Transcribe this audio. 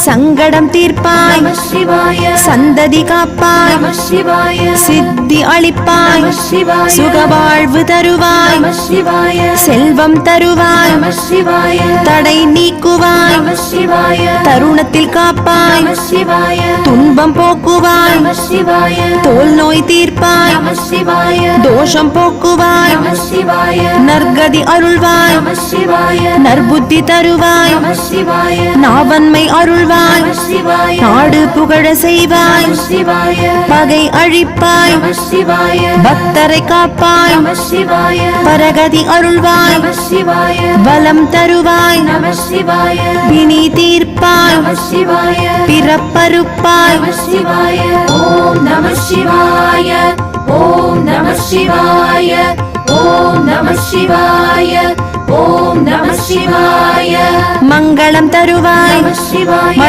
சங்கடம் தீர்ப்பாய் நம சிவாய. சந்ததி காப்பாய் நம சிவாய. சித்தி அளிப்பாய் நம சிவாய. சுகவாழ்வு தருவாய் நம சிவாய. செல்வம் தருவாய் நம சிவாய. தடை நீக்குவாய் நம சிவாய. தருணத்தில் காப்பாய் நம சிவாய. துன்பம் போக்குவாய் நம சிவாய. தோல் நோய் தீர்ப்பாய் நம சிவாய. தோஷம் போக்குவாய் நம சிவாய. நற்கதி அருள்வாய் நம சிவாய. நற்புத்தி தருவாய் நம சிவாய. நாவன்மை அருள்வாய் நம சிவாய. நாடு புகழ செய்வாய் நம சிவாய. பகை அழிப்பாய் நம சிவாய. பக்தரை காப்பாய் நம சிவாய. பரகதி அருள்வாய் நம சிவாய. பலம் தருவாய் நம சிவாய. பிணி தீர்ப்பாய் நம சிவாய. பிறப்பறுப்பாய் நம சிவாய. ஓம் நம சிவாய. ஓம் நம சிவாய. ஓம் நம சிவாய. ஓம் நம சிவாய. மங்களம் தருவாய் நம சிவாய.